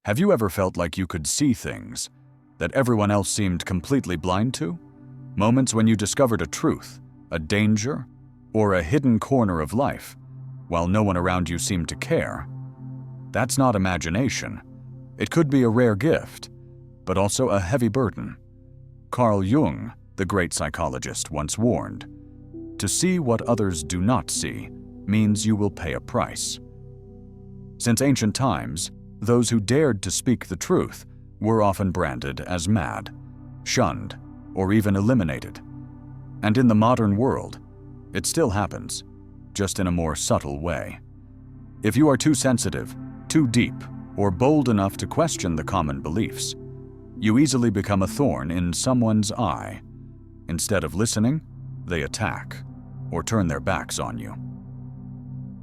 Have you ever felt like you could see things that everyone else seemed completely blind to? Moments when you discovered a truth, a danger, or a hidden corner of life, while no one around you seemed to care. That's not imagination. It could be a rare gift, but also a heavy burden. Carl Jung, the great psychologist, once warned, "To see what others do not see means you will pay a price." Since ancient times, those who dared to speak the truth were often branded as mad, shunned, or even eliminated. And in the modern world, it still happens, just in a more subtle way. If you are too sensitive, too deep, or bold enough to question the common beliefs, you easily become a thorn in someone's eye. Instead of listening, they attack or turn their backs on you.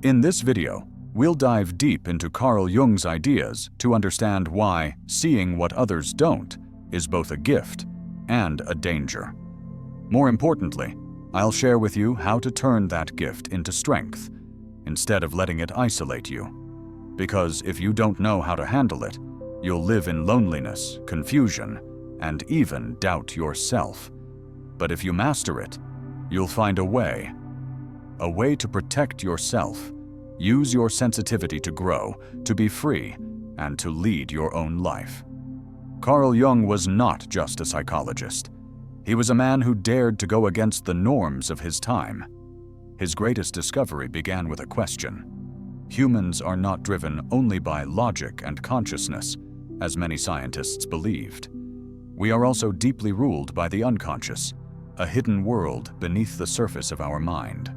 In this video, we'll dive deep into Carl Jung's ideas to understand why seeing what others don't is both a gift and a danger. More importantly, I'll share with you how to turn that gift into strength instead of letting it isolate you. Because if you don't know how to handle it, you'll live in loneliness, confusion, and even doubt yourself. But if you master it, you'll find a way to protect yourself, use your sensitivity to grow, to be free, and to lead your own life. Carl Jung was not just a psychologist. He was a man who dared to go against the norms of his time. His greatest discovery began with a question. Humans are not driven only by logic and consciousness, as many scientists believed. We are also deeply ruled by the unconscious, a hidden world beneath the surface of our mind.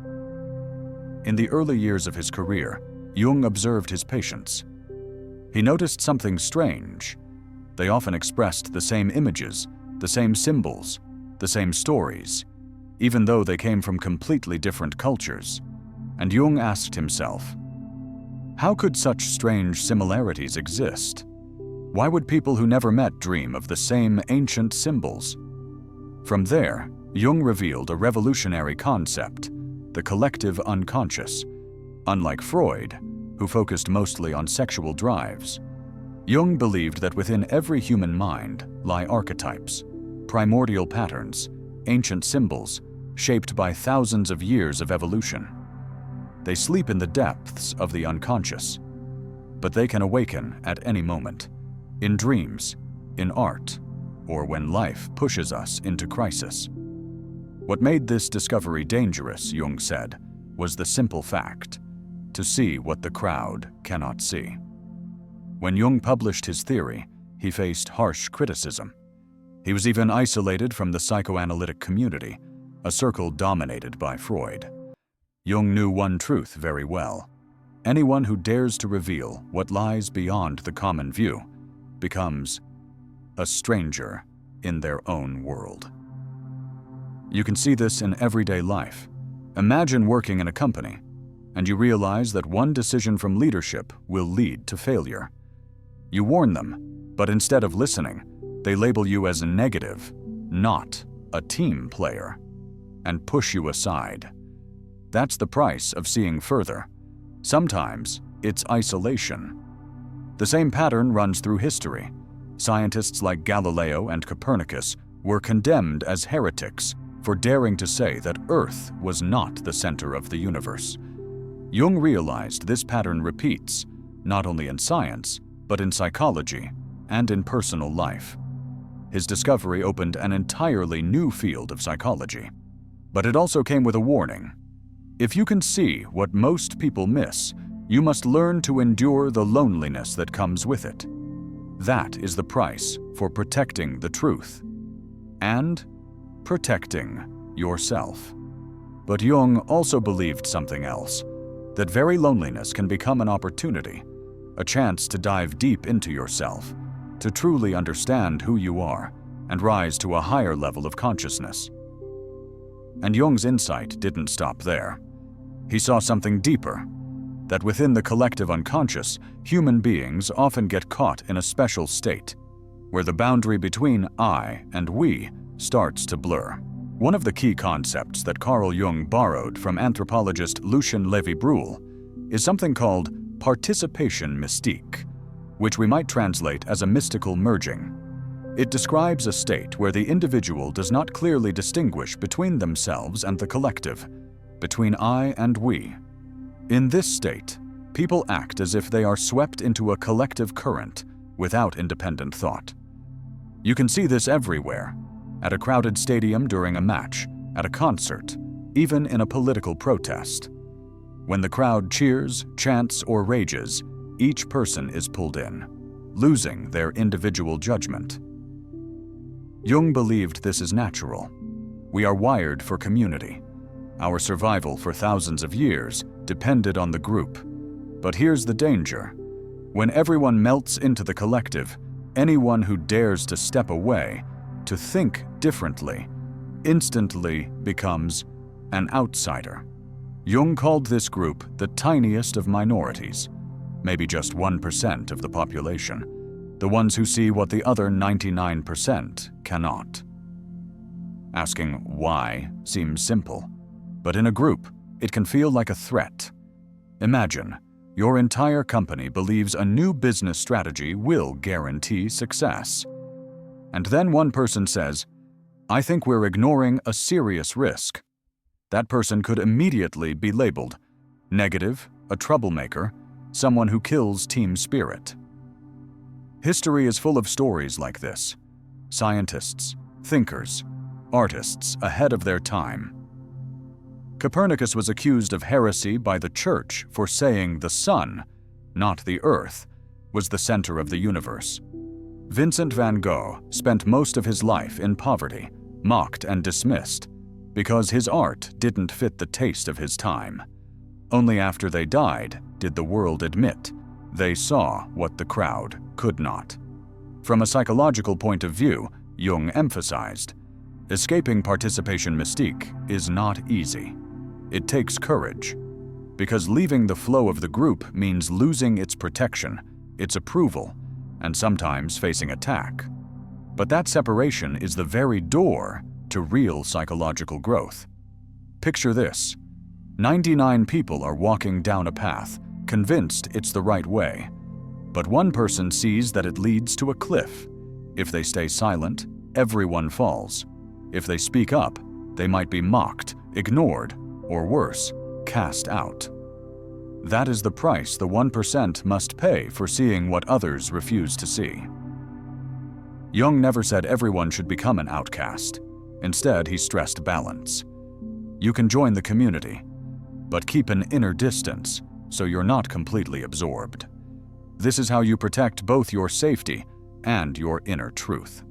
In the early years of his career, Jung observed his patients. He noticed something strange. They often expressed the same images, the same symbols, the same stories, even though they came from completely different cultures. And Jung asked himself, how could such strange similarities exist? Why would people who never met dream of the same ancient symbols? From there, Jung revealed a revolutionary concept, the collective unconscious. Unlike Freud, who focused mostly on sexual drives, Jung believed that within every human mind lie archetypes, primordial patterns, ancient symbols, shaped by thousands of years of evolution. They sleep in the depths of the unconscious, but they can awaken at any moment, in dreams, in art, or when life pushes us into crisis. What made this discovery dangerous, Jung said, was the simple fact: to see what the crowd cannot see. When Jung published his theory, he faced harsh criticism. He was even isolated from the psychoanalytic community, a circle dominated by Freud. Jung knew one truth very well. Anyone who dares to reveal what lies beyond the common view becomes a stranger in their own world. You can see this in everyday life. Imagine working in a company, and you realize that one decision from leadership will lead to failure. You warn them, but instead of listening, they label you as negative, not a team player, and push you aside. That's the price of seeing further. Sometimes it's isolation. The same pattern runs through history. Scientists like Galileo and Copernicus were condemned as heretics for daring to say that Earth was not the center of the universe. Jung realized this pattern repeats, not only in science, but in psychology and in personal life. His discovery opened an entirely new field of psychology. But it also came with a warning. If you can see what most people miss, you must learn to endure the loneliness that comes with it. That is the price for protecting the truth and protecting yourself. But Jung also believed something else, that very loneliness can become an opportunity, a chance to dive deep into yourself, to truly understand who you are and rise to a higher level of consciousness. And Jung's insight didn't stop there. He saw something deeper, that within the collective unconscious, human beings often get caught in a special state, where the boundary between I and we starts to blur. One of the key concepts that Carl Jung borrowed from anthropologist Lucien Levy-Bruhl is something called participation mystique. which we might translate as a mystical merging. It describes a state where the individual does not clearly distinguish between themselves and the collective, between I and we. In this state, people act as if they are swept into a collective current without independent thought. You can see this everywhere, at a crowded stadium during a match, at a concert, even in a political protest. When the crowd cheers, chants, or rages, each person is pulled in, losing their individual judgment. Jung believed this is natural. We are wired for community. Our survival for thousands of years depended on the group. But here's the danger. When everyone melts into the collective, anyone who dares to step away, to think differently, instantly becomes an outsider. Jung called this group the tiniest of minorities, maybe just 1% of the population, the ones who see what the other 99% cannot. Asking why seems simple, but in a group, it can feel like a threat. Imagine, your entire company believes a new business strategy will guarantee success. And then one person says, "I think we're ignoring a serious risk." That person could immediately be labeled negative, a troublemaker, someone who kills team spirit. History is full of stories like this. Scientists, thinkers, artists ahead of their time. Copernicus was accused of heresy by the Church for saying the sun, not the earth, was the center of the universe. Vincent van Gogh spent most of his life in poverty, mocked and dismissed, because his art didn't fit the taste of his time. Only after they died did the world admit they saw what the crowd could not. From a psychological point of view, Jung emphasized, escaping participation mystique is not easy. It takes courage, because leaving the flow of the group means losing its protection, its approval, and sometimes facing attack. But that separation is the very door to real psychological growth. Picture this. 99 people are walking down a path, convinced it's the right way. But one person sees that it leads to a cliff. If they stay silent, everyone falls. If they speak up, they might be mocked, ignored, or worse, cast out. That is the price the 1% must pay for seeing what others refuse to see. Jung never said everyone should become an outcast. Instead, he stressed balance. You can join the community, but keep an inner distance so you're not completely absorbed. This is how you protect both your safety and your inner truth.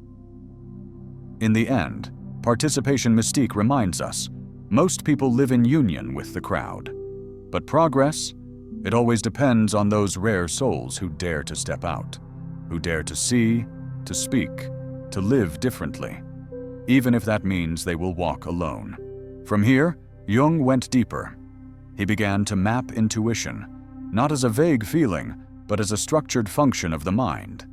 In the end, participation mystique reminds us, most people live in union with the crowd. But progress, it always depends on those rare souls who dare to step out, who dare to see, to speak, to live differently, even if that means they will walk alone. From here, Jung went deeper. He began to map intuition, not as a vague feeling, but as a structured function of the mind.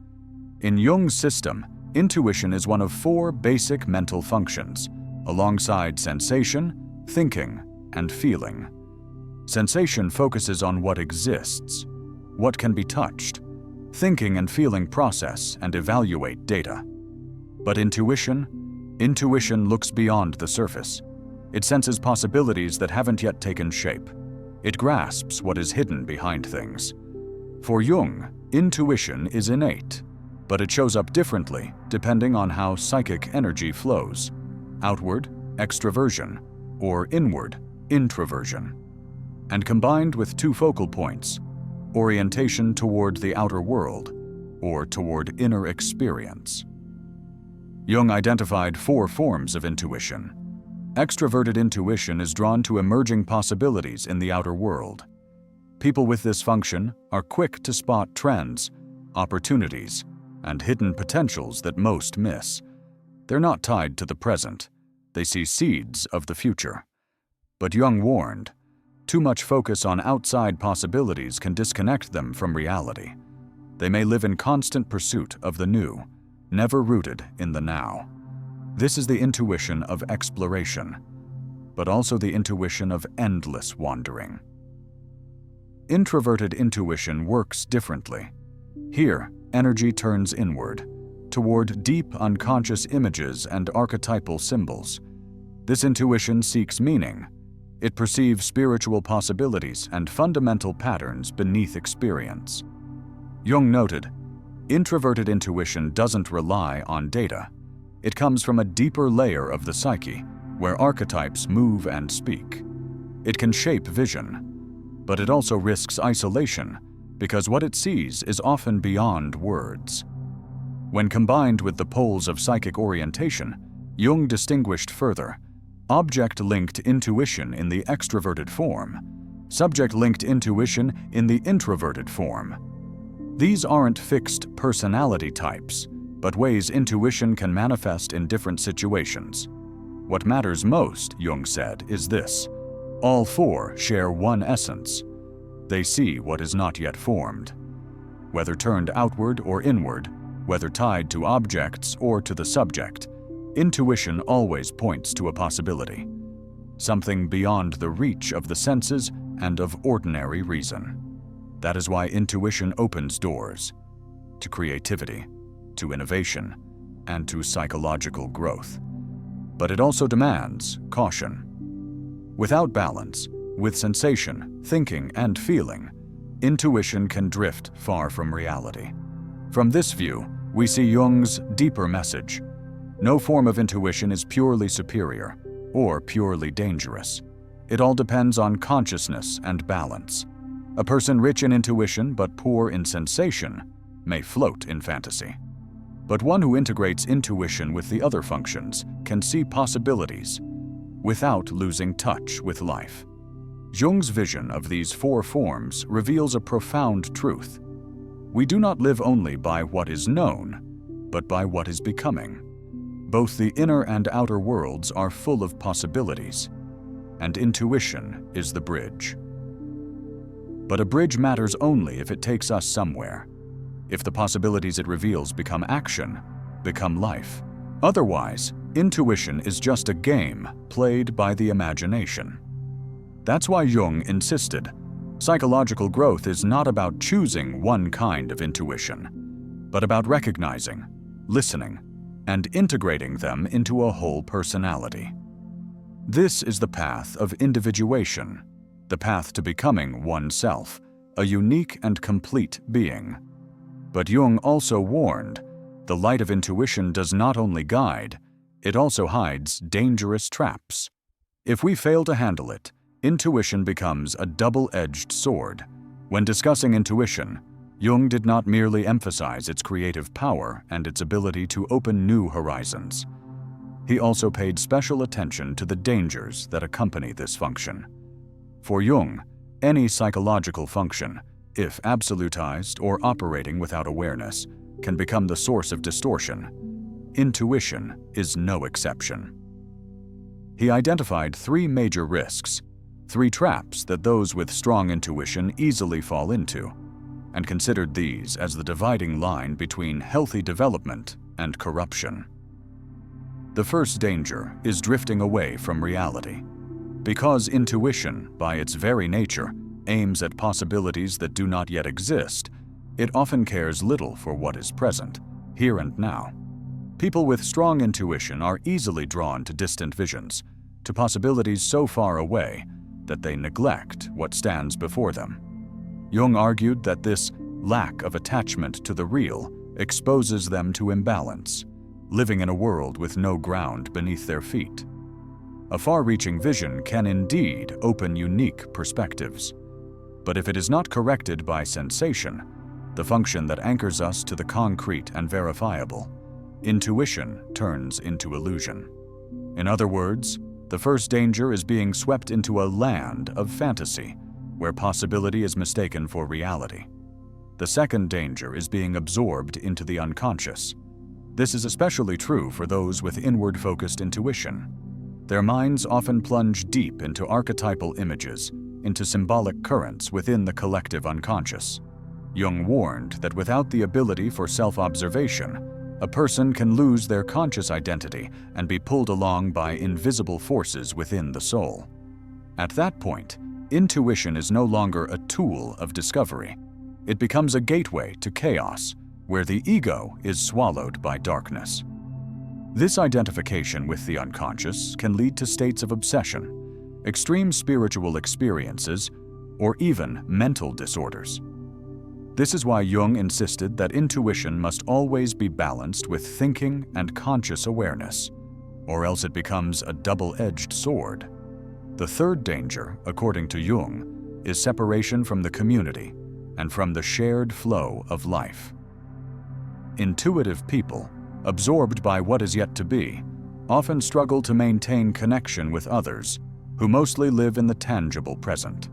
In Jung's system, intuition is one of 4 basic mental functions, alongside sensation, thinking, and feeling. Sensation focuses on what exists, what can be touched. Thinking and feeling process and evaluate data. But intuition looks beyond the surface. It senses possibilities that haven't yet taken shape. It grasps what is hidden behind things. For Jung, intuition is innate, but it shows up differently depending on how psychic energy flows: outward, extroversion, or inward, introversion. And combined with 2 focal points, orientation toward the outer world, or toward inner experience. Jung identified 4 forms of intuition. Extroverted intuition is drawn to emerging possibilities in the outer world. People with this function are quick to spot trends, opportunities, and hidden potentials that most miss. They're not tied to the present. They see seeds of the future. But Jung warned, too much focus on outside possibilities can disconnect them from reality. They may live in constant pursuit of the new, never rooted in the now. This is the intuition of exploration, but also the intuition of endless wandering. Introverted intuition works differently. Here, energy turns inward, toward deep unconscious images and archetypal symbols. This intuition seeks meaning. It perceives spiritual possibilities and fundamental patterns beneath experience. Jung noted, introverted intuition doesn't rely on data. It comes from a deeper layer of the psyche, where archetypes move and speak. It can shape vision, but it also risks isolation because what it sees is often beyond words. When combined with the poles of psychic orientation, Jung distinguished further: object-linked intuition in the extroverted form, subject-linked intuition in the introverted form. These aren't fixed personality types, but ways intuition can manifest in different situations. What matters most, Jung said, is this: all four share one essence. They see what is not yet formed. Whether turned outward or inward, whether tied to objects or to the subject, intuition always points to a possibility, something beyond the reach of the senses and of ordinary reason. That is why intuition opens doors to creativity, to innovation, and to psychological growth. But it also demands caution. Without balance, with sensation, thinking, and feeling, intuition can drift far from reality. From this view, we see Jung's deeper message. No form of intuition is purely superior or purely dangerous. It all depends on consciousness and balance. A person rich in intuition but poor in sensation may float in fantasy. But one who integrates intuition with the other functions can see possibilities without losing touch with life. Jung's vision of these four forms reveals a profound truth. We do not live only by what is known, but by what is becoming. Both the inner and outer worlds are full of possibilities, and intuition is the bridge. But a bridge matters only if it takes us somewhere. If the possibilities it reveals become action, become life. Otherwise, intuition is just a game played by the imagination. That's why Jung insisted, psychological growth is not about choosing one kind of intuition, but about recognizing, listening, and integrating them into a whole personality. This is the path of individuation, the path to becoming oneself, a unique and complete being. But Jung also warned, the light of intuition does not only guide, it also hides dangerous traps. If we fail to handle it, intuition becomes a double-edged sword. When discussing intuition, Jung did not merely emphasize its creative power and its ability to open new horizons. He also paid special attention to the dangers that accompany this function. For Jung, any psychological function, if absolutized or operating without awareness, can become the source of distortion. Intuition is no exception. He identified three major risks, three traps that those with strong intuition easily fall into, and considered these as the dividing line between healthy development and corruption. The first danger is drifting away from reality. Because intuition, by its very nature, aims at possibilities that do not yet exist, it often cares little for what is present, here and now. People with strong intuition are easily drawn to distant visions, to possibilities so far away that they neglect what stands before them. Jung argued that this lack of attachment to the real exposes them to imbalance, living in a world with no ground beneath their feet. A far-reaching vision can indeed open unique perspectives, but if it is not corrected by sensation, the function that anchors us to the concrete and verifiable, intuition turns into illusion. In other words, the first danger is being swept into a land of fantasy, where possibility is mistaken for reality. The second danger is being absorbed into the unconscious. This is especially true for those with inward-focused intuition. Their minds often plunge deep into archetypal images, into symbolic currents within the collective unconscious. Jung warned that without the ability for self-observation, a person can lose their conscious identity and be pulled along by invisible forces within the soul. At that point, intuition is no longer a tool of discovery. it becomes a gateway to chaos, where the ego is swallowed by darkness. This identification with the unconscious can lead to states of obsession, extreme spiritual experiences, or even mental disorders. This is why Jung insisted that intuition must always be balanced with thinking and conscious awareness, or else it becomes a double-edged sword. The third danger, according to Jung, is separation from the community and from the shared flow of life. Intuitive people, absorbed by what is yet to be, often struggle to maintain connection with others who mostly live in the tangible present.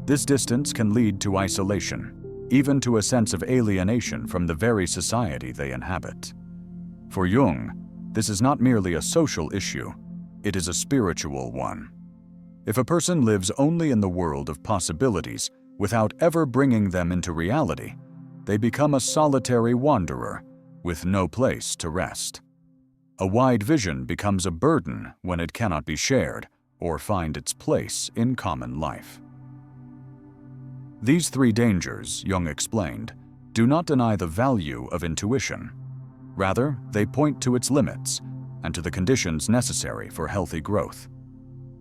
This distance can lead to isolation, even to a sense of alienation from the very society they inhabit. For Jung, this is not merely a social issue, it is a spiritual one. If a person lives only in the world of possibilities without ever bringing them into reality, they become a solitary wanderer with no place to rest. A wide vision becomes a burden when it cannot be shared or find its place in common life. These three dangers, Jung explained, do not deny the value of intuition. Rather, they point to its limits and to the conditions necessary for healthy growth.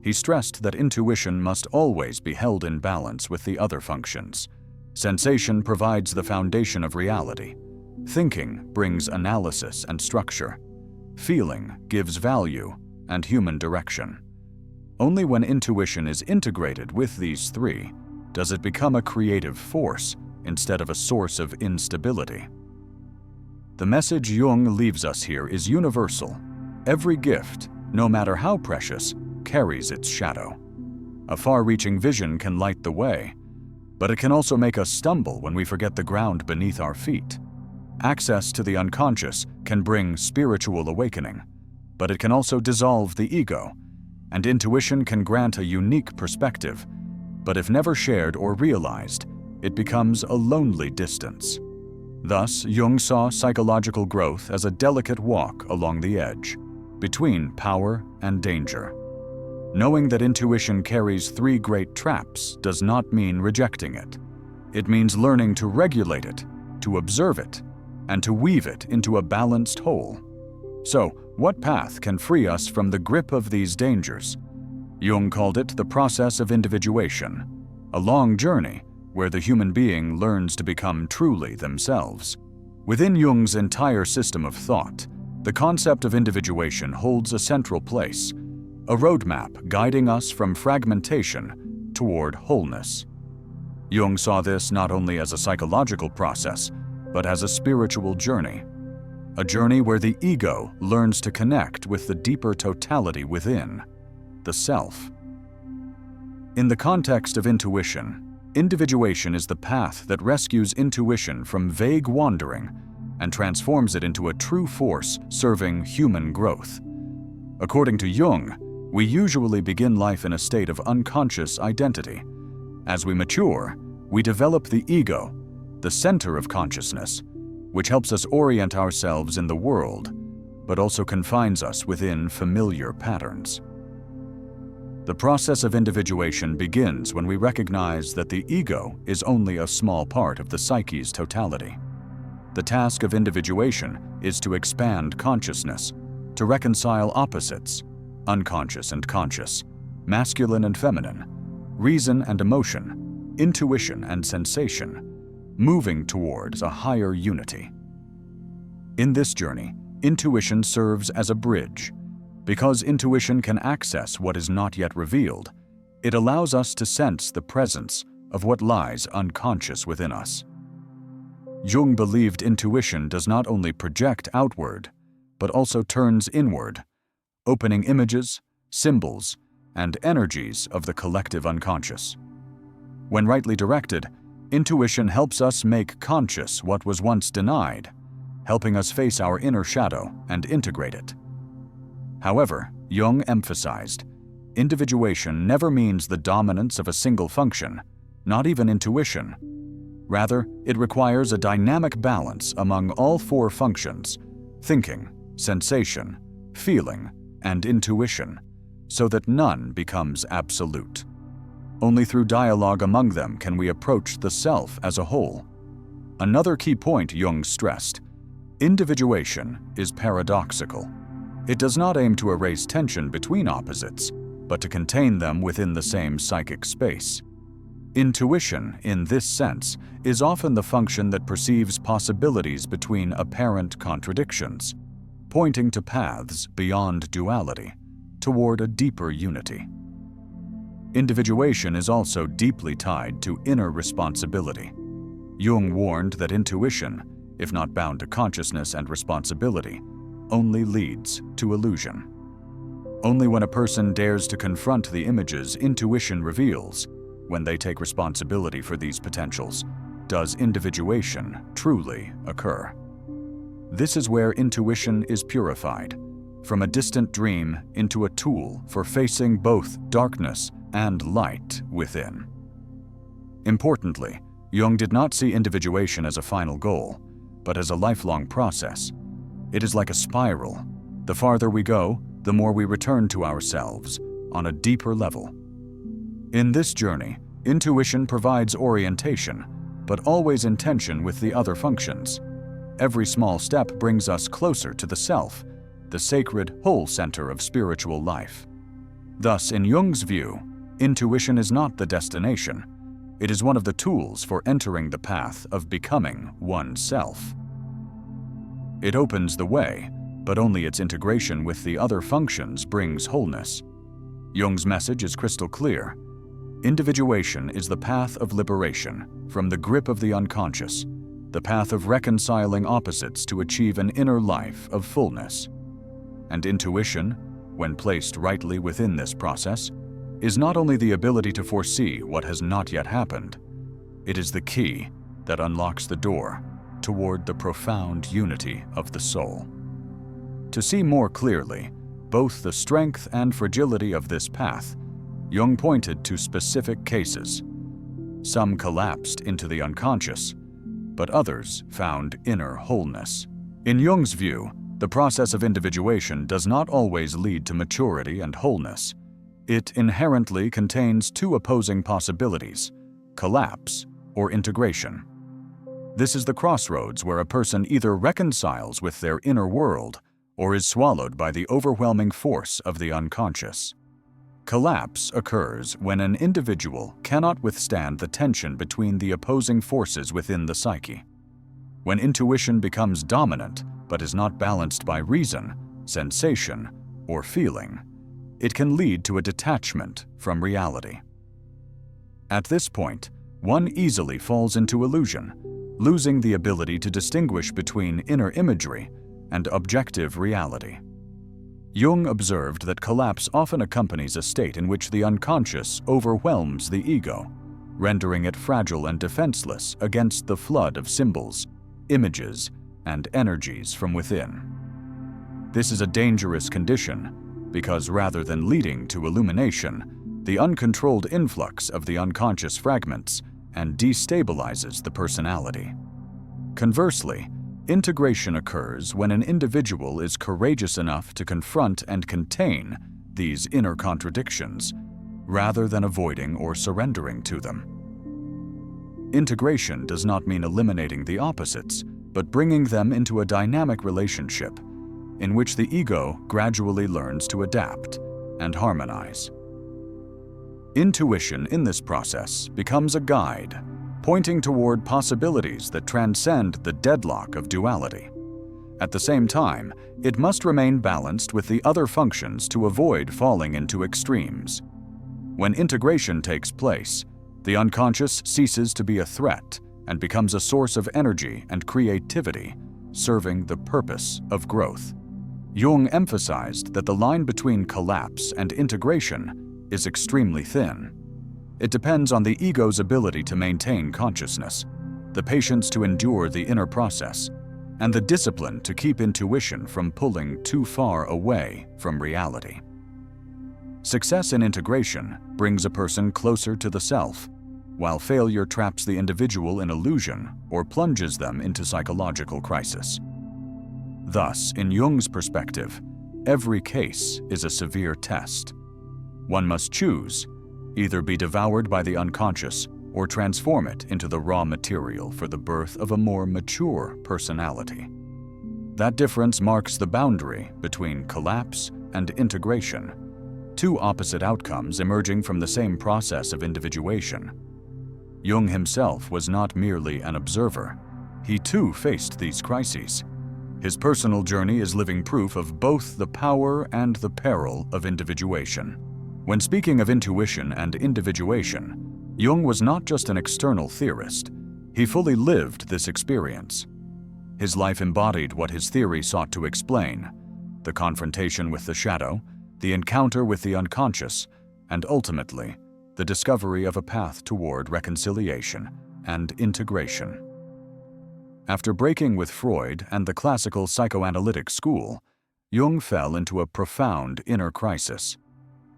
He stressed that intuition must always be held in balance with the other functions. Sensation provides the foundation of reality. Thinking brings analysis and structure. Feeling gives value and human direction. Only when intuition is integrated with these three does it become a creative force instead of a source of instability. The message Jung leaves us here is universal. Every gift, no matter how precious, carries its shadow. A far-reaching vision can light the way, but it can also make us stumble when we forget the ground beneath our feet. Access to the unconscious can bring spiritual awakening, but it can also dissolve the ego, and intuition can grant a unique perspective, but if never shared or realized, it becomes a lonely distance. Thus, Jung saw psychological growth as a delicate walk along the edge, between power and danger. Knowing that intuition carries three great traps does not mean rejecting it. It means learning to regulate it, to observe it, and to weave it into a balanced whole. So, what path can free us from the grip of these dangers? Jung called it the process of individuation, a long journey where the human being learns to become truly themselves. Within Jung's entire system of thought, the concept of individuation holds a central place, a roadmap guiding us from fragmentation toward wholeness. Jung saw this not only as a psychological process, but as a spiritual journey, a journey where the ego learns to connect with the deeper totality within, the self. In the context of intuition, individuation is the path that rescues intuition from vague wandering and transforms it into a true force serving human growth. According to Jung, we usually begin life in a state of unconscious identity. As we mature, we develop the ego, the center of consciousness, which helps us orient ourselves in the world, but also confines us within familiar patterns. The process of individuation begins when we recognize that the ego is only a small part of the psyche's totality. The task of individuation is to expand consciousness, to reconcile opposites, unconscious and conscious, masculine and feminine, reason and emotion, intuition and sensation, moving towards a higher unity. In this journey, intuition serves as a bridge. Because intuition can access what is not yet revealed, it allows us to sense the presence of what lies unconscious within us. Jung believed intuition does not only project outward, but also turns inward, opening images, symbols, and energies of the collective unconscious. When rightly directed, intuition helps us make conscious what was once denied, helping us face our inner shadow and integrate it. However, Jung emphasized, individuation never means the dominance of a single function, not even intuition. Rather, it requires a dynamic balance among all four functions, thinking, sensation, feeling, and intuition, so that none becomes absolute. Only through dialogue among them can we approach the self as a whole. Another key point Jung stressed: individuation is paradoxical. It does not aim to erase tension between opposites, but to contain them within the same psychic space. Intuition, in this sense, is often the function that perceives possibilities between apparent contradictions, pointing to paths beyond duality, toward a deeper unity. Individuation is also deeply tied to inner responsibility. Jung warned that intuition, if not bound to consciousness and responsibility, only leads to illusion. Only when a person dares to confront the images intuition reveals, when they take responsibility for these potentials, does individuation truly occur. This is where intuition is purified, from a distant dream into a tool for facing both darkness and light within. Importantly, Jung did not see individuation as a final goal, but as a lifelong process. It is like a spiral. The farther we go, the more we return to ourselves on a deeper level. In this journey, intuition provides orientation, but always in tension with the other functions. Every small step brings us closer to the self, the sacred whole center of spiritual life. Thus, in Jung's view, intuition is not the destination. It is one of the tools for entering the path of becoming oneself. It opens the way, but only its integration with the other functions brings wholeness. Jung's message is crystal clear. Individuation is the path of liberation from the grip of the unconscious, the path of reconciling opposites to achieve an inner life of fullness. And intuition, when placed rightly within this process, is not only the ability to foresee what has not yet happened, it is the key that unlocks the door toward the profound unity of the soul. To see more clearly both the strength and fragility of this path, Jung pointed to specific cases. Some collapsed into the unconscious, but others found inner wholeness. In Jung's view, the process of individuation does not always lead to maturity and wholeness. It inherently contains two opposing possibilities: collapse or integration. This is the crossroads where a person either reconciles with their inner world or is swallowed by the overwhelming force of the unconscious. Collapse occurs when an individual cannot withstand the tension between the opposing forces within the psyche. When intuition becomes dominant but is not balanced by reason, sensation, or feeling, it can lead to a detachment from reality. At this point, one easily falls into illusion, losing the ability to distinguish between inner imagery and objective reality. Jung observed that collapse often accompanies a state in which the unconscious overwhelms the ego, rendering it fragile and defenseless against the flood of symbols, images, and energies from within. This is a dangerous condition because rather than leading to illumination, the uncontrolled influx of the unconscious fragments and destabilizes the personality. Conversely, integration occurs when an individual is courageous enough to confront and contain these inner contradictions, rather than avoiding or surrendering to them. Integration does not mean eliminating the opposites, but bringing them into a dynamic relationship in which the ego gradually learns to adapt and harmonize. Intuition in this process becomes a guide, pointing toward possibilities that transcend the deadlock of duality. At the same time, it must remain balanced with the other functions to avoid falling into extremes. When integration takes place, the unconscious ceases to be a threat and becomes a source of energy and creativity, serving the purpose of growth. Jung emphasized that the line between collapse and integration is extremely thin. It depends on the ego's ability to maintain consciousness, the patience to endure the inner process, and the discipline to keep intuition from pulling too far away from reality. Success in integration brings a person closer to the self, while failure traps the individual in illusion or plunges them into psychological crisis. Thus, in Jung's perspective, every case is a severe test. One must choose: either be devoured by the unconscious or transform it into the raw material for the birth of a more mature personality. That difference marks the boundary between collapse and integration, two opposite outcomes emerging from the same process of individuation. Jung himself was not merely an observer. He too faced these crises. His personal journey is living proof of both the power and the peril of individuation. When speaking of intuition and individuation, Jung was not just an external theorist. He fully lived this experience. His life embodied what his theory sought to explain: the confrontation with the shadow, the encounter with the unconscious, and ultimately, the discovery of a path toward reconciliation and integration. After breaking with Freud and the classical psychoanalytic school, Jung fell into a profound inner crisis.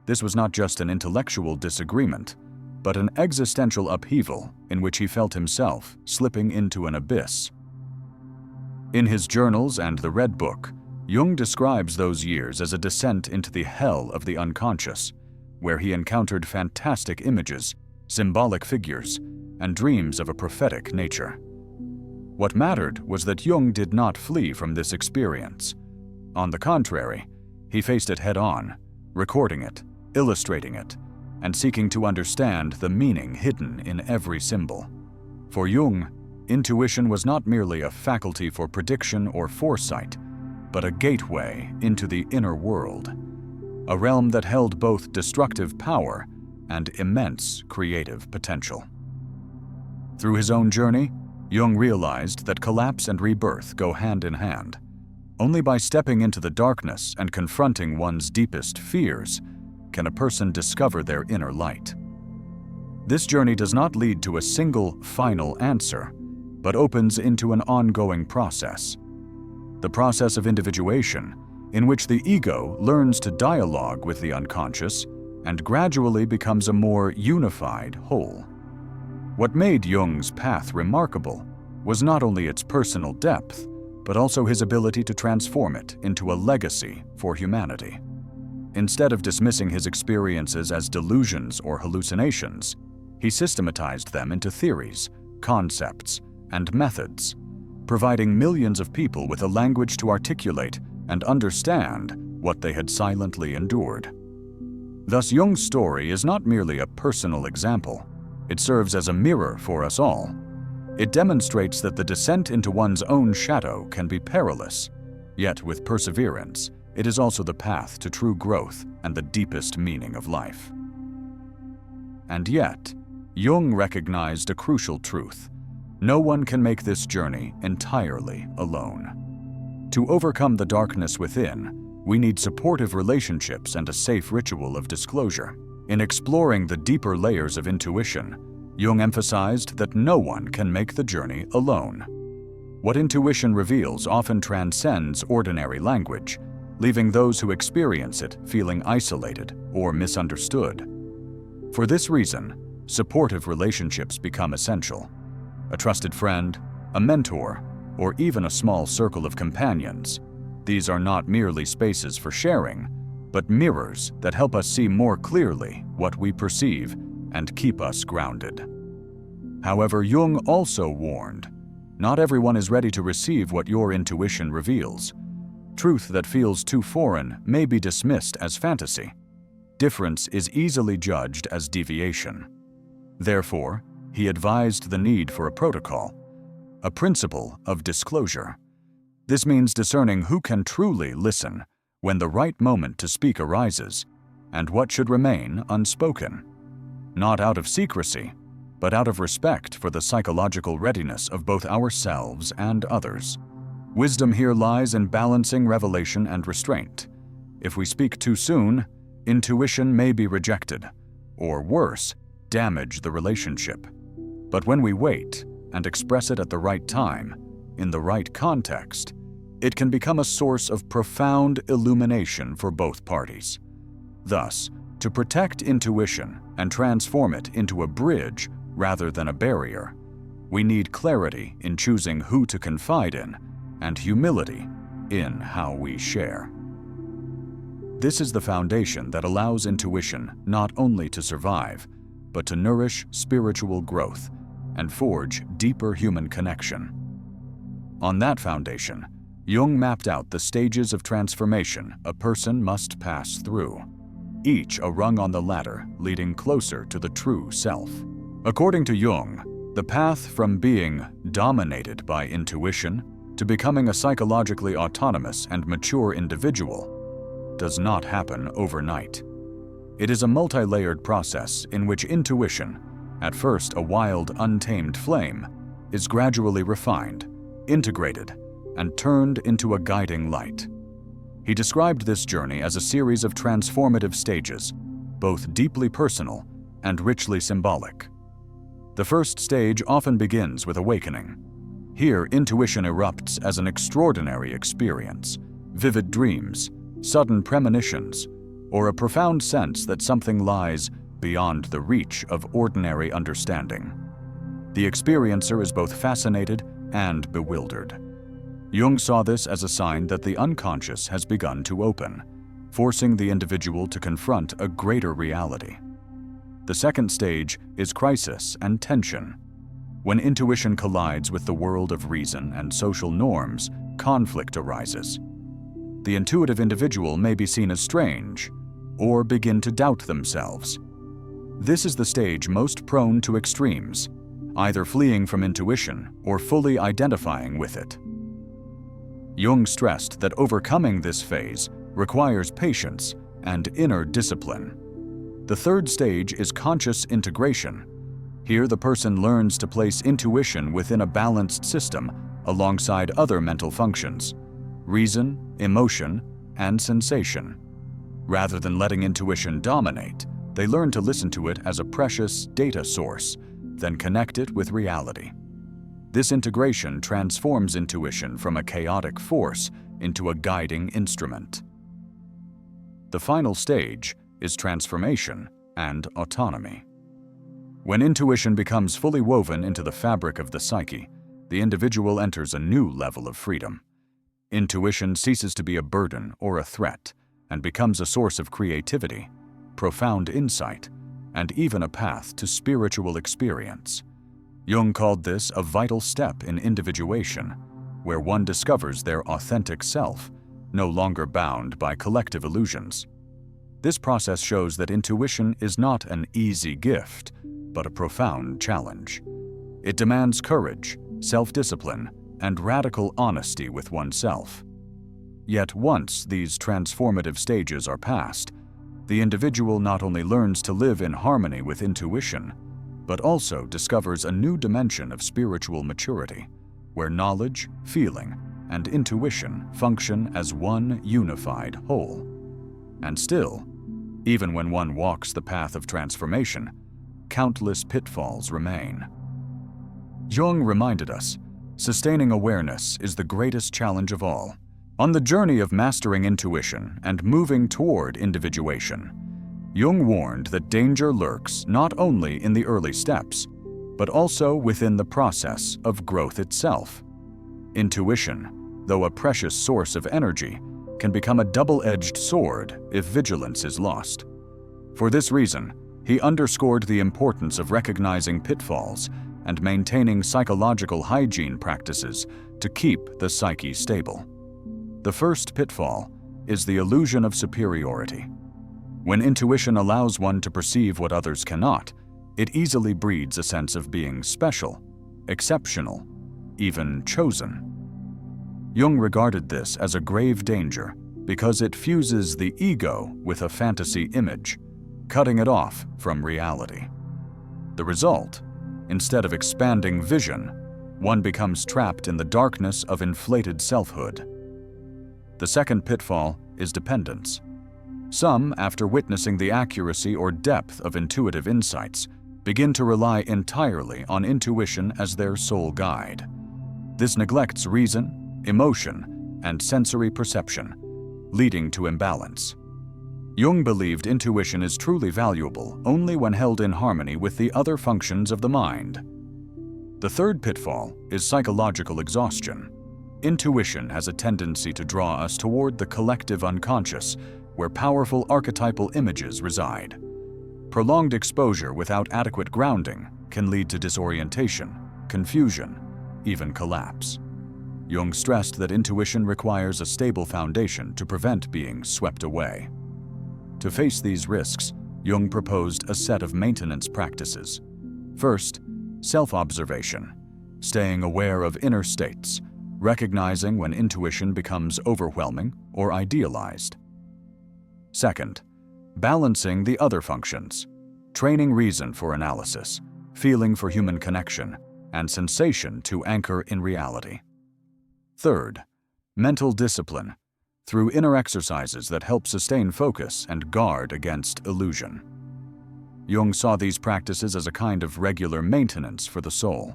This was not just an intellectual disagreement, but an existential upheaval in which he felt himself slipping into an abyss. In his journals and the Red Book, Jung describes those years as a descent into the hell of the unconscious, where he encountered fantastic images, symbolic figures, and dreams of a prophetic nature. What mattered was that Jung did not flee from this experience. On the contrary, he faced it head-on, recording it, illustrating it, and seeking to understand the meaning hidden in every symbol. For Jung, intuition was not merely a faculty for prediction or foresight, but a gateway into the inner world, a realm that held both destructive power and immense creative potential. Through his own journey, Jung realized that collapse and rebirth go hand in hand. Only by stepping into the darkness and confronting one's deepest fears can a person discover their inner light. This journey does not lead to a single final answer, but opens into an ongoing process. The process of individuation, in which the ego learns to dialogue with the unconscious and gradually becomes a more unified whole. What made Jung's path remarkable was not only its personal depth, but also his ability to transform it into a legacy for humanity. Instead of dismissing his experiences as delusions or hallucinations, he systematized them into theories, concepts, and methods, providing millions of people with a language to articulate and understand what they had silently endured. Thus, Jung's story is not merely a personal example. It serves as a mirror for us all. It demonstrates that the descent into one's own shadow can be perilous, yet with perseverance, it is also the path to true growth and the deepest meaning of life. And yet, Jung recognized a crucial truth: no one can make this journey entirely alone. To overcome the darkness within, we need supportive relationships and a safe ritual of disclosure. In exploring the deeper layers of intuition, Jung emphasized that no one can make the journey alone. What intuition reveals often transcends ordinary language, leaving those who experience it feeling isolated or misunderstood. For this reason, supportive relationships become essential. A trusted friend, a mentor, or even a small circle of companions. These are not merely spaces for sharing, but mirrors that help us see more clearly what we perceive and keep us grounded. However, Jung also warned, not everyone is ready to receive what your intuition reveals. Truth that feels too foreign may be dismissed as fantasy. Difference is easily judged as deviation. Therefore, he advised the need for a protocol, a principle of disclosure. This means discerning who can truly listen when the right moment to speak arises, and what should remain unspoken. Not out of secrecy, but out of respect for the psychological readiness of both ourselves and others. Wisdom here lies in balancing revelation and restraint. If we speak too soon, intuition may be rejected, or worse, damage the relationship. But when we wait and express it at the right time, in the right context, it can become a source of profound illumination for both parties. Thus, to protect intuition and transform it into a bridge rather than a barrier, we need clarity in choosing who to confide in and humility in how we share. This is the foundation that allows intuition not only to survive, but to nourish spiritual growth and forge deeper human connection. On that foundation, Jung mapped out the stages of transformation a person must pass through, each a rung on the ladder leading closer to the true self. According to Jung, the path from being dominated by intuition to becoming a psychologically autonomous and mature individual does not happen overnight. It is a multi-layered process in which intuition, at first a wild, untamed flame, is gradually refined, integrated, and turned into a guiding light. He described this journey as a series of transformative stages, both deeply personal and richly symbolic. The first stage often begins with awakening. Here, intuition erupts as an extraordinary experience, vivid dreams, sudden premonitions, or a profound sense that something lies beyond the reach of ordinary understanding. The experiencer is both fascinated and bewildered. Jung saw this as a sign that the unconscious has begun to open, forcing the individual to confront a greater reality. The second stage is crisis and tension. When intuition collides with the world of reason and social norms, conflict arises. The intuitive individual may be seen as strange, or begin to doubt themselves. This is the stage most prone to extremes, either fleeing from intuition or fully identifying with it. Jung stressed that overcoming this phase requires patience and inner discipline. The third stage is conscious integration. Here, the person learns to place intuition within a balanced system alongside other mental functions: reason, emotion, and sensation. Rather than letting intuition dominate, they learn to listen to it as a precious data source, then connect it with reality. This integration transforms intuition from a chaotic force into a guiding instrument. The final stage is transformation and autonomy. When intuition becomes fully woven into the fabric of the psyche, the individual enters a new level of freedom. Intuition ceases to be a burden or a threat and becomes a source of creativity, profound insight, and even a path to spiritual experience. Jung called this a vital step in individuation, where one discovers their authentic self, no longer bound by collective illusions. This process shows that intuition is not an easy gift, but a profound challenge. It demands courage, self-discipline, and radical honesty with oneself. Yet once these transformative stages are passed, the individual not only learns to live in harmony with intuition, but also discovers a new dimension of spiritual maturity, where knowledge, feeling, and intuition function as one unified whole. And still, even when one walks the path of transformation, countless pitfalls remain. Jung reminded us, sustaining awareness is the greatest challenge of all. On the journey of mastering intuition and moving toward individuation, Jung warned that danger lurks not only in the early steps, but also within the process of growth itself. Intuition, though a precious source of energy, can become a double-edged sword if vigilance is lost. For this reason, he underscored the importance of recognizing pitfalls and maintaining psychological hygiene practices to keep the psyche stable. The first pitfall is the illusion of superiority. When intuition allows one to perceive what others cannot, it easily breeds a sense of being special, exceptional, even chosen. Jung regarded this as a grave danger because it fuses the ego with a fantasy image, cutting it off from reality. The result, instead of expanding vision, one becomes trapped in the darkness of inflated selfhood. The second pitfall is dependence. Some, after witnessing the accuracy or depth of intuitive insights, begin to rely entirely on intuition as their sole guide. This neglects reason, emotion, and sensory perception, leading to imbalance. Jung believed intuition is truly valuable only when held in harmony with the other functions of the mind. The third pitfall is psychological exhaustion. Intuition has a tendency to draw us toward the collective unconscious, where powerful archetypal images reside. Prolonged exposure without adequate grounding can lead to disorientation, confusion, even collapse. Jung stressed that intuition requires a stable foundation to prevent being swept away. To face these risks, Jung proposed a set of maintenance practices. First, self-observation, staying aware of inner states, recognizing when intuition becomes overwhelming or idealized. Second, balancing the other functions, training reason for analysis, feeling for human connection, and sensation to anchor in reality. Third, mental discipline, through inner exercises that help sustain focus and guard against illusion. Jung saw these practices as a kind of regular maintenance for the soul.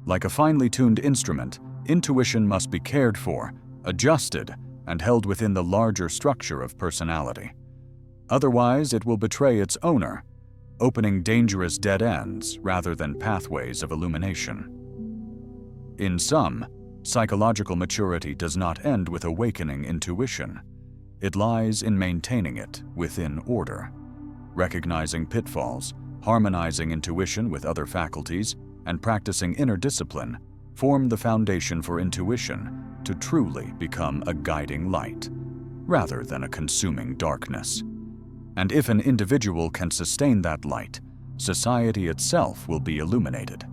Like a finely tuned instrument, intuition must be cared for, adjusted, and held within the larger structure of personality. Otherwise, it will betray its owner, opening dangerous dead ends rather than pathways of illumination. In sum, psychological maturity does not end with awakening intuition. It lies in maintaining it within order. Recognizing pitfalls, harmonizing intuition with other faculties, and practicing inner discipline form the foundation for intuition to truly become a guiding light, rather than a consuming darkness. And if an individual can sustain that light, society itself will be illuminated.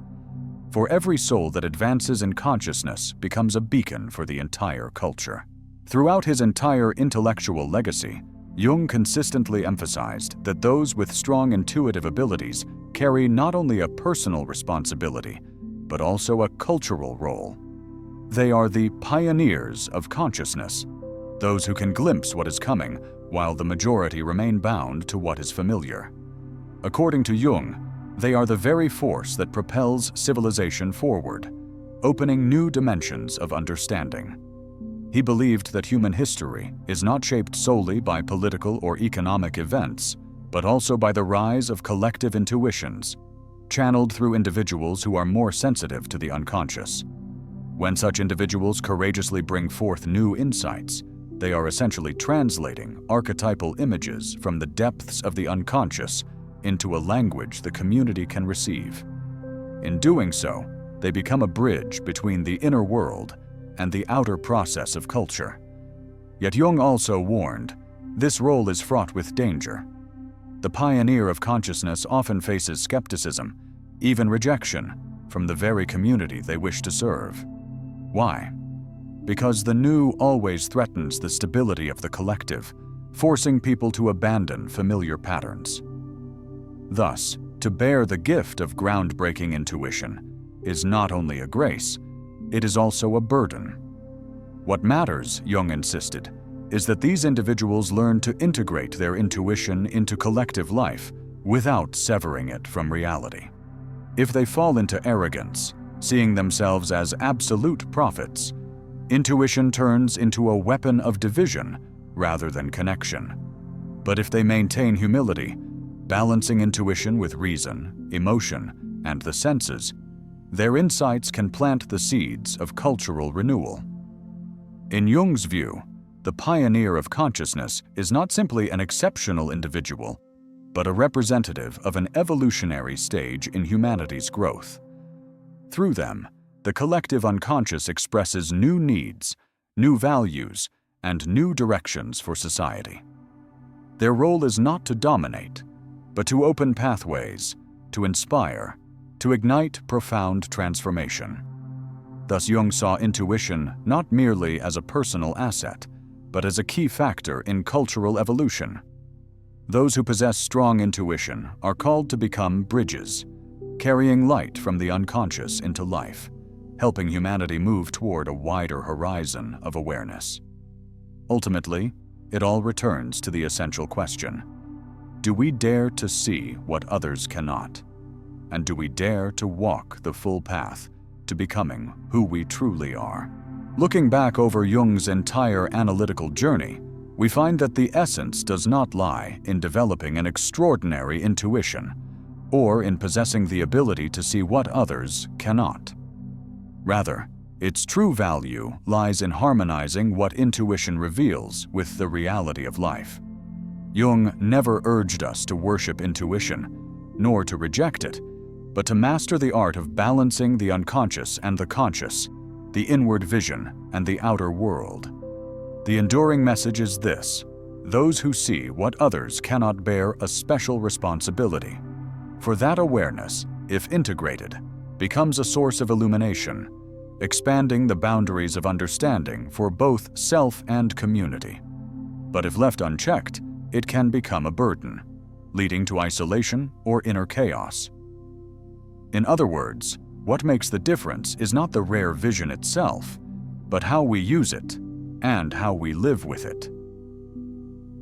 For every soul that advances in consciousness becomes a beacon for the entire culture. Throughout his entire intellectual legacy, Jung consistently emphasized that those with strong intuitive abilities carry not only a personal responsibility, but also a cultural role. They are the pioneers of consciousness, those who can glimpse what is coming, while the majority remain bound to what is familiar. According to Jung, they are the very force that propels civilization forward, opening new dimensions of understanding. He believed that human history is not shaped solely by political or economic events, but also by the rise of collective intuitions, channeled through individuals who are more sensitive to the unconscious. When such individuals courageously bring forth new insights, they are essentially translating archetypal images from the depths of the unconscious into a language the community can receive. In doing so, they become a bridge between the inner world and the outer process of culture. Yet Jung also warned, this role is fraught with danger. The pioneer of consciousness often faces skepticism, even rejection, from the very community they wish to serve. Why? Because the new always threatens the stability of the collective, forcing people to abandon familiar patterns. Thus, to bear the gift of groundbreaking intuition is not only a grace, it is also a burden. What matters, Jung insisted, is that these individuals learn to integrate their intuition into collective life without severing it from reality. If they fall into arrogance, seeing themselves as absolute prophets, intuition turns into a weapon of division rather than connection. But if they maintain humility, balancing intuition with reason, emotion, and the senses, their insights can plant the seeds of cultural renewal. In Jung's view, the pioneer of consciousness is not simply an exceptional individual, but a representative of an evolutionary stage in humanity's growth. Through them, the collective unconscious expresses new needs, new values, and new directions for society. Their role is not to dominate, but to open pathways, to inspire, to ignite profound transformation. Thus Jung saw intuition not merely as a personal asset, but as a key factor in cultural evolution. Those who possess strong intuition are called to become bridges, carrying light from the unconscious into life, helping humanity move toward a wider horizon of awareness. Ultimately, it all returns to the essential question: do we dare to see what others cannot? And do we dare to walk the full path to becoming who we truly are? Looking back over Jung's entire analytical journey, we find that the essence does not lie in developing an extraordinary intuition or in possessing the ability to see what others cannot. Rather, its true value lies in harmonizing what intuition reveals with the reality of life. Jung never urged us to worship intuition, nor to reject it, but to master the art of balancing the unconscious and the conscious, the inward vision and the outer world. The enduring message is this: those who see what others cannot bear a special responsibility. For that awareness, if integrated, becomes a source of illumination, expanding the boundaries of understanding for both self and community. But if left unchecked, it can become a burden, leading to isolation or inner chaos. In other words, what makes the difference is not the rare vision itself, but how we use it and how we live with it.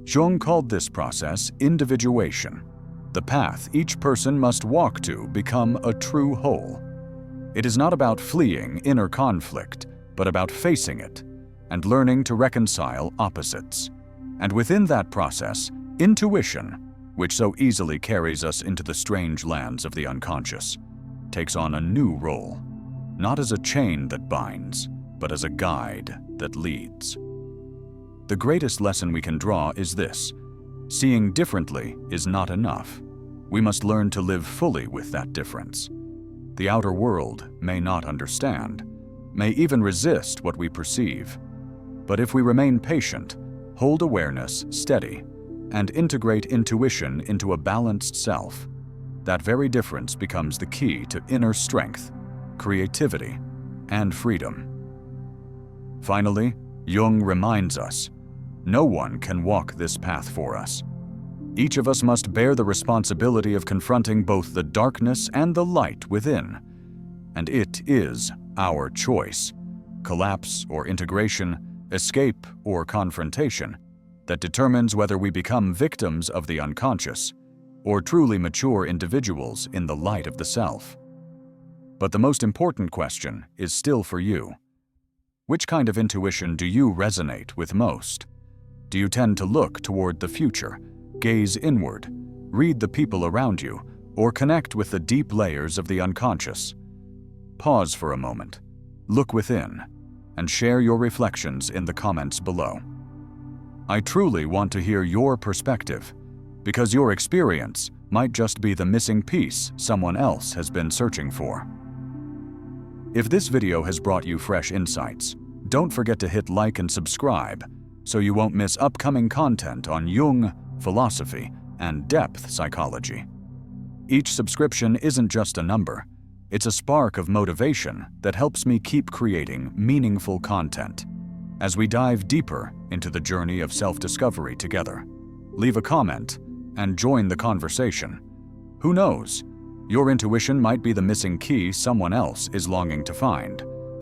Jung called this process individuation, the path each person must walk to become a true whole. It is not about fleeing inner conflict, but about facing it and learning to reconcile opposites. And within that process, intuition, which so easily carries us into the strange lands of the unconscious, takes on a new role, not as a chain that binds, but as a guide that leads. The greatest lesson we can draw is this: seeing differently is not enough. We must learn to live fully with that difference. The outer world may not understand, may even resist what we perceive. But if we remain patient, hold awareness steady, and integrate intuition into a balanced self, that very difference becomes the key to inner strength, creativity, and freedom. Finally, Jung reminds us, no one can walk this path for us. Each of us must bear the responsibility of confronting both the darkness and the light within. And it is our choice, collapse or integration, escape or confrontation, that determines whether we become victims of the unconscious or truly mature individuals in the light of the self. But the most important question is still for you. Which kind of intuition do you resonate with most? Do you tend to look toward the future, gaze inward, read the people around you, or connect with the deep layers of the unconscious? Pause for a moment, look within, and share your reflections in the comments below. I truly want to hear your perspective, because your experience might just be the missing piece someone else has been searching for. If this video has brought you fresh insights, don't forget to hit like and subscribe so you won't miss upcoming content on Jung, philosophy, and depth psychology. Each subscription isn't just a number, it's a spark of motivation that helps me keep creating meaningful content. As we dive deeper into the journey of self-discovery together, leave a comment and join the conversation. Who knows? Your intuition might be the missing key someone else is longing to find.